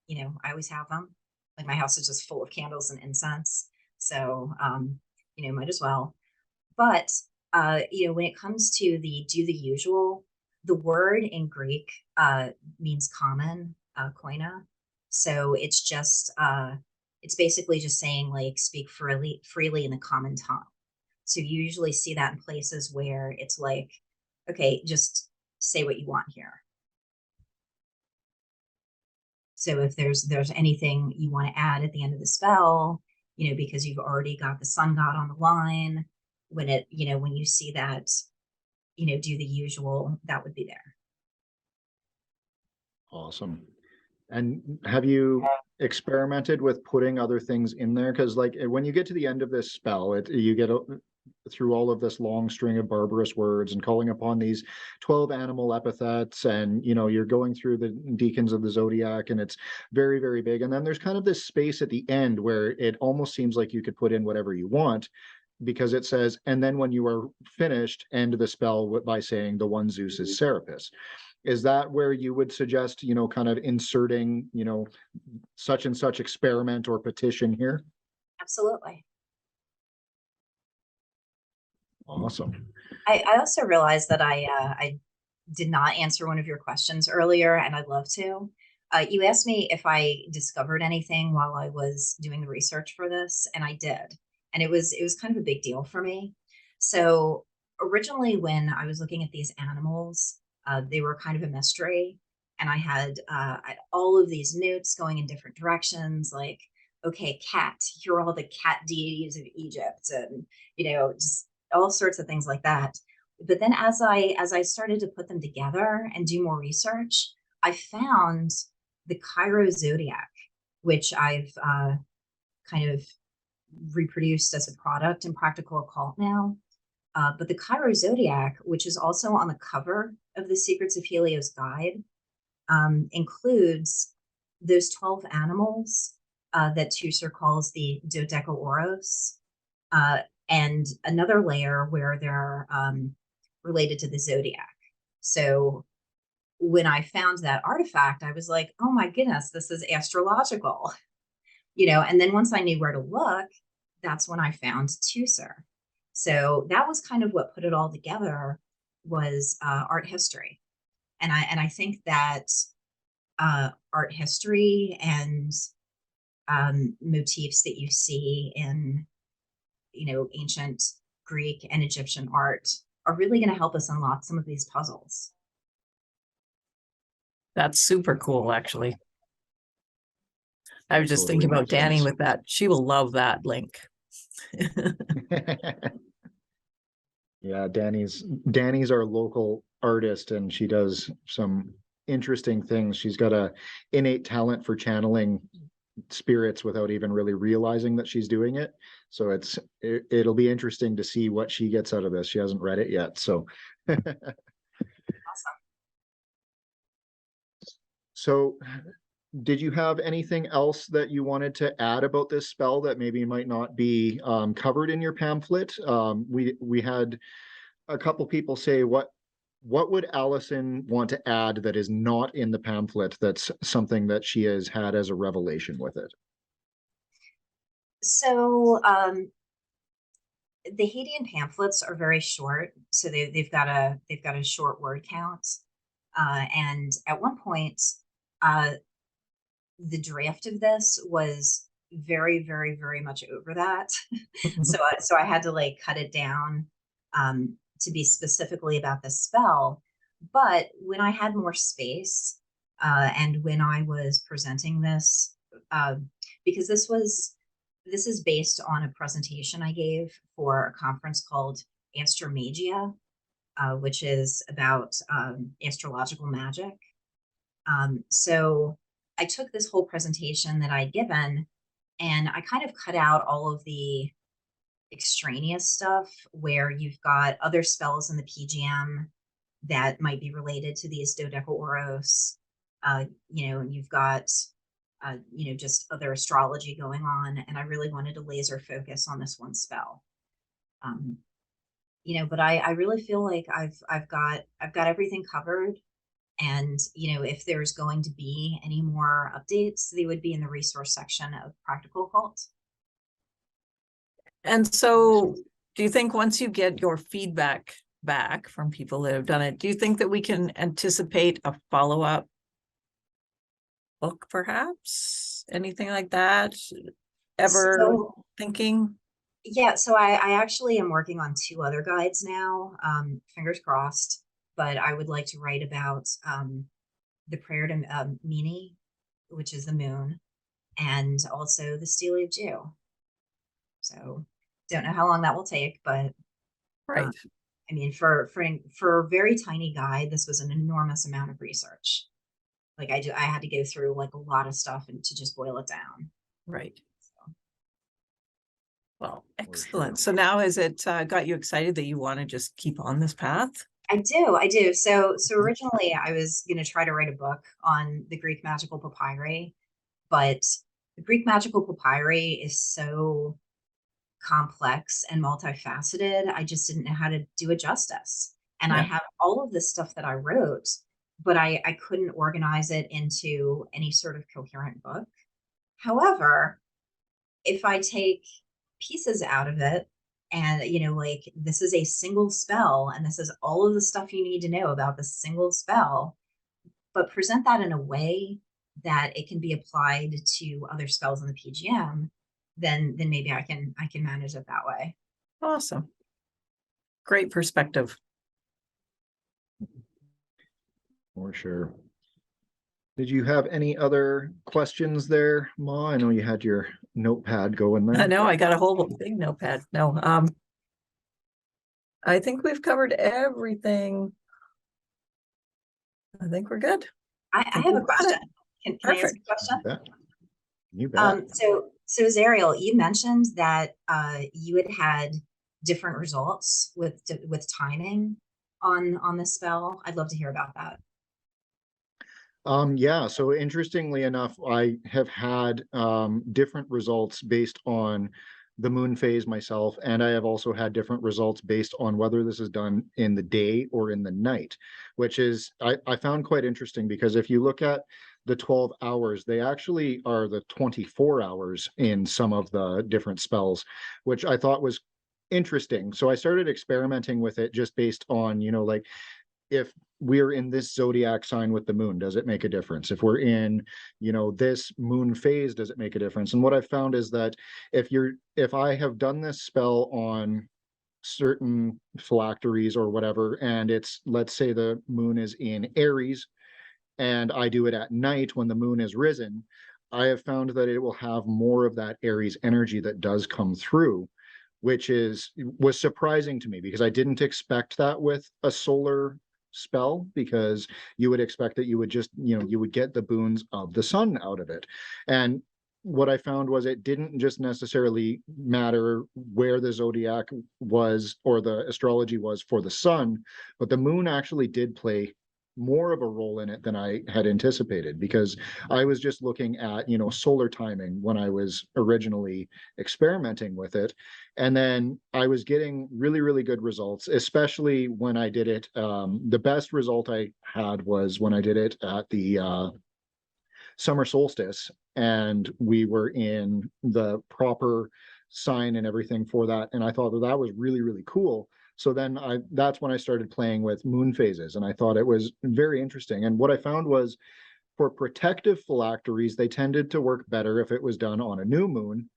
you know, I always have them. Like my house is just full of candles and incense. So, you know, might as well. But, you know, when it comes to the do the usual, the word in Greek means common, koina. So it's basically just saying like speak freely in the common tongue. So you usually see that in places where it's like, okay, just say what you want here. So if there's anything you want to add at the end of the spell, you know, because you've already got the sun god on the line, when it, you know, when you see that, you know, do the usual, that would be there. Awesome. And have you experimented with putting other things in there? Because like when you get to the end of this spell, you get through all of this long string of barbarous words and calling upon these 12 animal epithets, and you know, you're going through the deacons of the Zodiac, and it's very, very big. And then there's kind of this space at the end where it almost seems like you could put in whatever you want, because it says, and then when you are finished, end the spell by saying the one Zeus is Serapis. Is that where you would suggest, you know, kind of inserting, you know, such and such experiment or petition here? Absolutely. Awesome. I also realized that I did not answer one of your questions earlier, and I'd love to. You asked me if I discovered anything while I was doing the research for this, and I did. And it was kind of a big deal for me. So originally when I was looking at these animals, they were kind of a mystery. And I had all of these notes going in different directions, like, okay, cat, here are all the cat deities of Egypt, and, you know, just all sorts of things like that. But then as I started to put them together and do more research, I found the Cairo Zodiac, which I've kind of reproduced as a product in Practical Occult now. But the Cairo Zodiac, which is also on the cover of the Secrets of Helios guide, includes those 12 animals that Tusser calls the Dodecaoros, and another layer where they're related to the Zodiac. So when I found that artifact, I was like, oh my goodness, this is astrological. You know, and then once I knew where to look, that's when I found Tusser. So that was kind of what put it all together, was art history. And I think that art history and motifs that you see in, you know, ancient Greek and Egyptian art are really going to help us unlock some of these puzzles. That's super cool, actually. I was just Totally thinking about makes Danny sense. with that. She will love that link. Yeah, Danny's our local artist, and she does some interesting things. She's got a innate talent for channeling spirits without even really realizing that she's doing it. So it'll be interesting to see what she gets out of this. She hasn't read it yet, so. Awesome. So did you have anything else that you wanted to add about this spell that maybe might not be covered in your pamphlet? We had a couple people say, what would Alison want to add that is not in the pamphlet, that's something that she has had as a revelation with it? So the Hadean pamphlets are very short, so they've got a short word count, and at one point, the draft of this was very, very, very much over that. So I had to like cut it down to be specifically about the spell. But when I had more space, and when I was presenting this, because this is based on a presentation I gave for a conference called Astromagia, which is about astrological magic. So I took this whole presentation that I'd given, and I kind of cut out all of the extraneous stuff where you've got other spells in the PGM that might be related to these Dodecaoros. You've got, just other astrology going on. And I really wanted to laser focus on this one spell. But I really feel like I've got everything covered. And, if there's going to be any more updates, they would be in the resource section of Practical Occult. And so do you think once you get your feedback back from people that have done it, do you think that we can anticipate a follow-up book, perhaps? Anything like that? Ever thinking? Yeah, so I actually am working on 2 other guides now, fingers crossed, but I would like to write about the prayer to Mini, which is the moon, and also the Stalia of Jew. So don't know how long that will take, but Right. I mean, for a very tiny guide, this was an enormous amount of research. Like I had to go through like a lot of stuff and to just boil it down. Right. So. Well, excellent. So now has it got you excited that you want to just keep on this path? I do. So originally I was going to try to write a book on the Greek magical papyri, but the Greek magical papyri is so complex and multifaceted. I just didn't know how to do it justice. And I have all of this stuff that I wrote, but I couldn't organize it into any sort of coherent book. However, if I take pieces out of it and, like this is a single spell and this is all of the stuff you need to know about the single spell, but present that in a way that it can be applied to other spells in the PGM, then maybe I can manage it that way. Awesome. Great perspective. For sure. Did you have any other questions there, Ma? I know you had your notepad going there. I know I got a whole big notepad. No, I think we've covered everything. I think we're good. I have a question. Can I ask a question? You bet. So Azariel, you mentioned that you had different results with timing on this spell. I'd love to hear about that. Yeah, so interestingly enough, I have had different results based on the moon phase myself, and I have also had different results based on whether this is done in the day or in the night, which is I found quite interesting, because if you look at the 12 hours, they actually are the 24 hours in some of the different spells, which I thought was interesting. So I started experimenting with it just based on, like, if we're in this zodiac sign with the moon, does it make a difference? If we're in, this moon phase, does it make a difference? And what I've found is that if I have done this spell on certain phylacteries or whatever, and it's, let's say the moon is in Aries, and I do it at night when the moon is risen, I have found that it will have more of that Aries energy that does come through, which was surprising to me, because I didn't expect that with a solar spell, because you would expect that you would just, you would get the boons of the sun out of it. And what I found was it didn't just necessarily matter where the zodiac was or the astrology was for the sun, but the moon actually did play more of a role in it than I had anticipated, because I was just looking at, solar timing when I was originally experimenting with it. And then I was getting really, really good results, especially when I did it. The best result I had was when I did it at the summer solstice, and we were in the proper sign and everything for that. And I thought that was really, really cool. So then that's when I started playing with moon phases, and I thought it was very interesting. And what I found was, for protective phylacteries, they tended to work better if it was done on a new moon,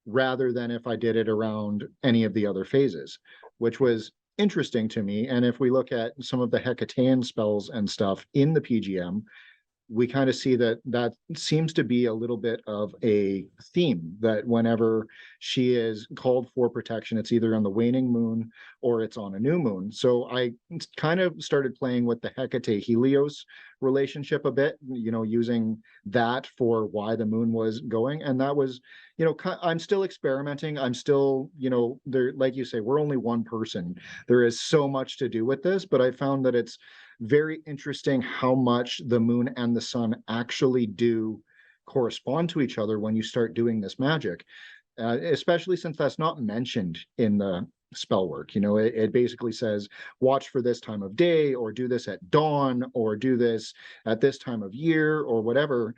rather than if I did it around any of the other phases, which was interesting to me. And if we look at some of the Hadean spells and stuff in the PGM, we kind of see that seems to be a little bit of a theme, that whenever she is called for protection, it's either on the waning moon or it's on a new moon. So I kind of started playing with the Hecate Helios relationship a bit, using that for why the moon was going. And that was, I'm still experimenting. I'm still, there, like you say, we're only one person. There is so much to do with this, but I found that it's very interesting how much the moon and the sun actually do correspond to each other when you start doing this magic, especially since that's not mentioned in the spell work. It basically says watch for this time of day, or do this at dawn, or do this at this time of year, or whatever.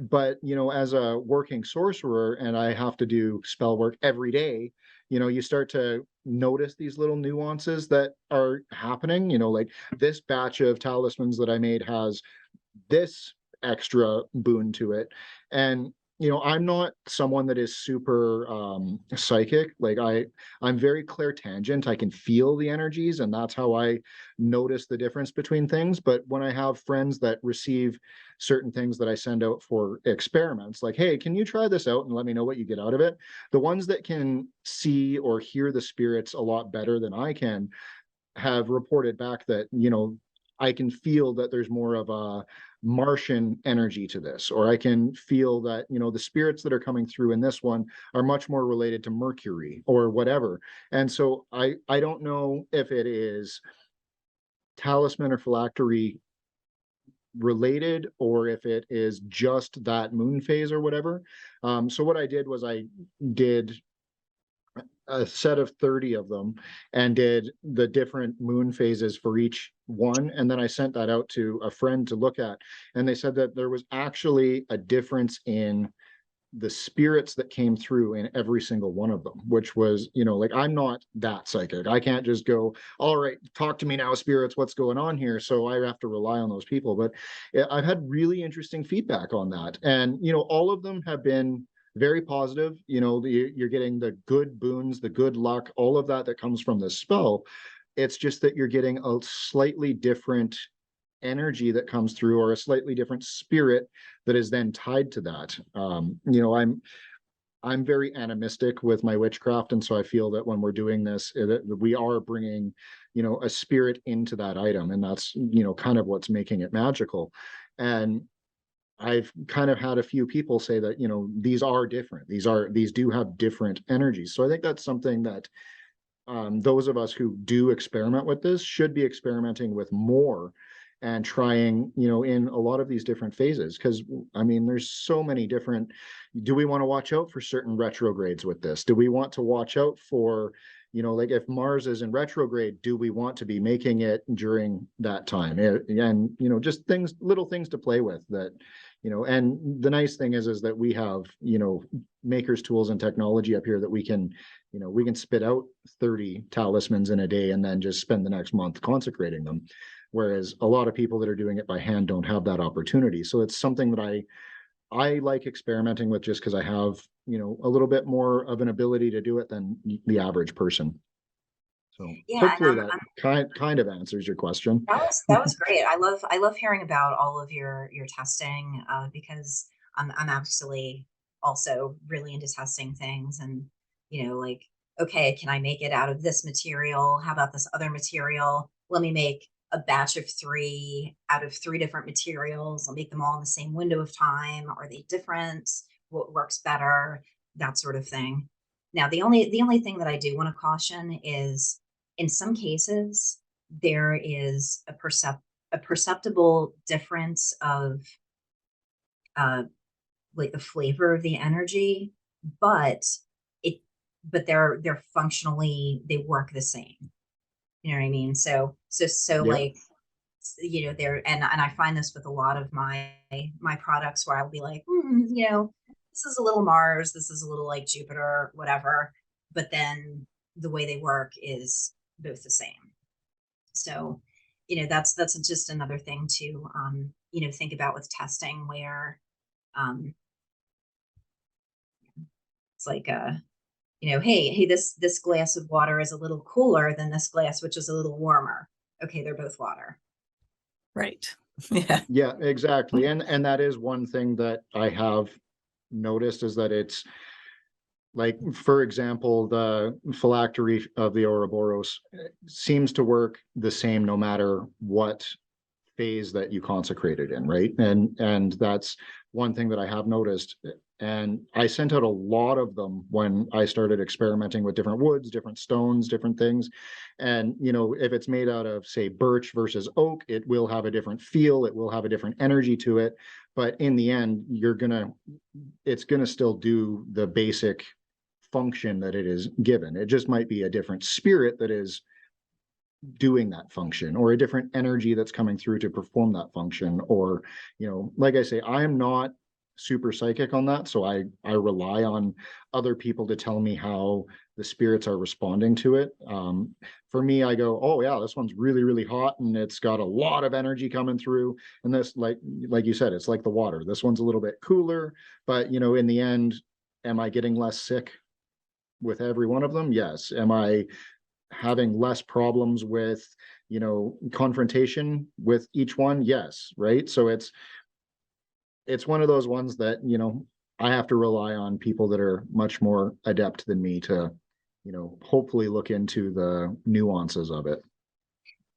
But as a working sorcerer, and I have to do spell work every day, you start to notice these little nuances that are happening. Like this batch of talismans that I made has this extra boon to it. And I'm not someone that is super psychic. Like I'm very clairtangent. I can feel the energies, and that's how I notice the difference between things. But when I have friends that receive certain things that I send out for experiments, like, hey, can you try this out and let me know what you get out of it? The ones that can see or hear the spirits a lot better than I can have reported back that, I can feel that there's more of a Martian energy to this, or I can feel that, the spirits that are coming through in this one are much more related to Mercury or whatever. And so I don't know if it is talisman or phylactery related, or if it is just that moon phase or whatever. So what I did was I did a set of 30 of them and did the different moon phases for each one. And then I sent that out to a friend to look at. And they said that there was actually a difference in the spirits that came through in every single one of them, which was, like, I'm not that psychic. I can't just go, all right, talk to me now, spirits, what's going on here? So I have to rely on those people. But I've had really interesting feedback on that. And, all of them have been very positive. You're getting the good boons, the good luck, all of that comes from this spell. It's just that you're getting a slightly different energy that comes through, or a slightly different spirit that is then tied to that. I'm very animistic with my witchcraft, and so I feel that when we're doing this, we are bringing, a spirit into that item, and that's, kind of what's making it magical. And I've kind of had a few people say that, these are different. These do have different energies. So I think that's something that those of us who do experiment with this should be experimenting with more, and trying, in a lot of these different phases. Because there's so many different. Do we want to watch out for certain retrogrades with this? Do we want to watch out for, like if Mars is in retrograde, do we want to be making it during that time? And just little things to play with that, and the nice thing is that we have, makers tools and technology up here that we can spit out 30 talismans in a day and then just spend the next month consecrating them. Whereas a lot of people that are doing it by hand don't have that opportunity. So it's something that I like experimenting with, just because I have, a little bit more of an ability to do it than the average person. So Yeah, hopefully that kind of answers your question. that was great. I love hearing about all of your testing, because I'm actually also really into testing things, and like, okay, can I make it out of this material? How about this other material? Let me make a batch of 3 out of 3 different materials. I'll make them all in the same window of time. Are they different? What works better? That sort of thing. Now, the only thing that I do want to caution is, in some cases, there is a perceptible difference of like the flavor of the energy, but they're functionally, they work the same. You know what I mean? So yeah. Like, there, and I find this with a lot of my products, where I'll be like, this is a little Mars, this is a little like Jupiter, whatever, but then the way they work is both the same. So, that's just another thing to think about with testing, where it's like hey, this glass of water is a little cooler than this glass, which is a little warmer. Okay, they're both water. Right. Yeah. Yeah, exactly. And that is one thing that I have noticed, is that it's like, for example, the phylactery of the Ouroboros seems to work the same no matter what phase that you consecrated in, right? And that's one thing that I have noticed. And I sent out a lot of them when I started experimenting with different woods, different stones, different things. And, you know, if it's made out of, say, birch versus oak, it will have a different feel, it will have a different energy to it. But in the end, it's gonna still do the basic function that it is given. It just might be a different spirit that is doing that function, or a different energy that's coming through to perform that function. Or, you know, like I say, I am not super psychic on that, so I rely on other people to tell me how the spirits are responding to it. For me, I go, oh yeah, this one's really, really hot and it's got a lot of energy coming through. And this, like you said, it's like the water. This one's a little bit cooler, but you know, in the end, am I getting less sick with every one of them? Yes. Am I having less problems with, you know, confrontation with each one? Yes. Right. So it's one of those ones that, you know, I have to rely on people that are much more adept than me to, you know, hopefully look into the nuances of it.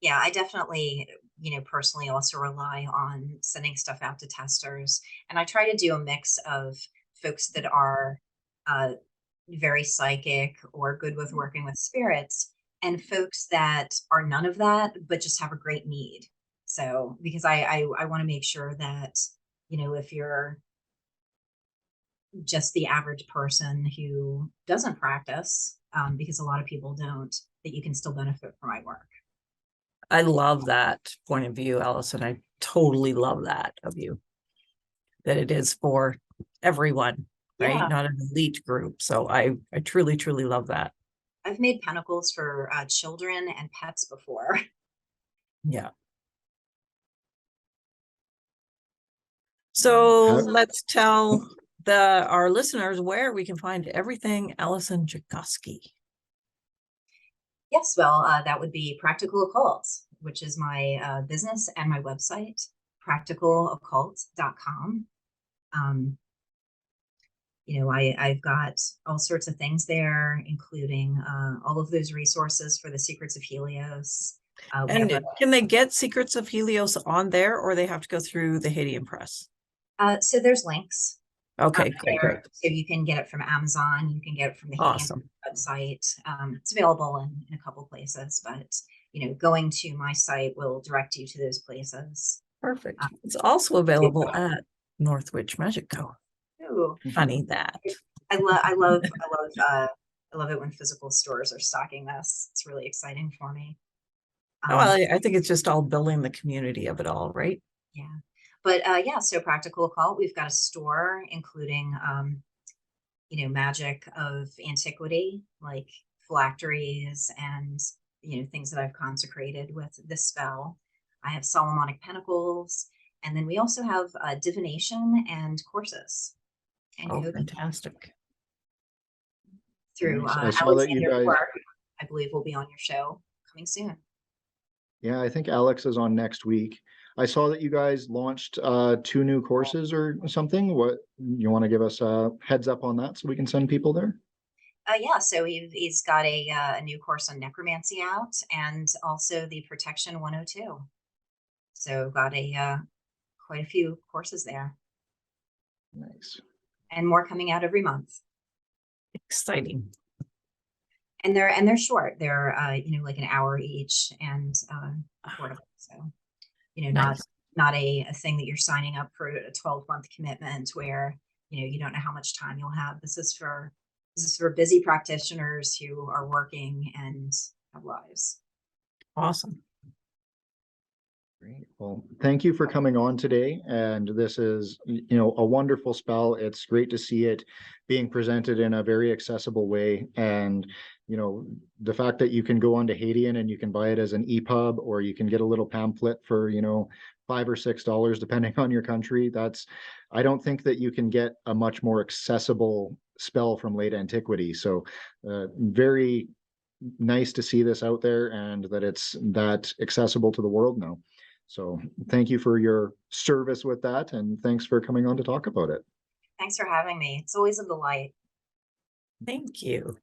Yeah, I definitely, you know, personally also rely on sending stuff out to testers. And I try to do a mix of folks that are very psychic or good with working with spirits, and folks that are none of that, but just have a great need. So, because I want to make sure that, you know, if you're just the average person who doesn't practice, because a lot of people don't, that you can still benefit from my work. I love that point of view, Alison. I totally love that of you, that it is for everyone, right? Yeah. Not an elite group. So I truly, truly love that. I've made pentacles for children and pets before. Yeah. So How- let's tell our listeners where we can find everything Alison Chicosky. Yes, well, that would be Practical Occult, which is my business and my website, practicaloccult.com. You know, I've got all sorts of things there, including all of those resources for the Secrets of Helios. And can they get Secrets of Helios on there, or they have to go through the Hadean Press? So there's links. Okay, great. So you can get it from Amazon, you can get it from the Awesome. Hadean website. It's available in a couple places, but you know, going to my site will direct you to those places. Perfect. It's also available at Northwich Magic Co. Ooh, Funny that. I love it when physical stores are stocking this. It's really exciting for me. Well, I think it's just all building the community of it all, right? Yeah. But yeah, so Practical Occult, we've got a store including you know, magic of antiquity, like phylacteries and, you know, things that I've consecrated with this spell. I have Solomonic Pentacles, and then we also have divination and courses. And Oh, fantastic. through Nice. I saw that you Alexander guys, Clark, I believe will be on your show coming soon. yeah, I think Alex is on next week. I saw that you guys launched 2 new courses or something. What, you want to give us a heads up on that so we can send people there? Yeah, so he's got a new course on necromancy out, and also the Protection 102. So got quite a few courses there. Nice. And more coming out every month. Exciting. And they're short. They're you know, like an hour each, and affordable. So, you know, Nice. not a thing that you're signing up for a 12-month commitment where, you know, you don't know how much time you'll have. This is for busy practitioners who are working and have lives. Awesome. Great. Well, thank you for coming on today. And this is, you know, a wonderful spell. It's great to see it being presented in a very accessible way. And, you know, the fact that you can go onto Hadean and you can buy it as an EPUB, or you can get a little pamphlet for, you know, $5 or $6, depending on your country. I don't think that you can get a much more accessible spell from late antiquity. So very nice to see this out there and that it's that accessible to the world now. So thank you for your service with that, and thanks for coming on to talk about it. Thanks for having me. It's always a delight. Thank you.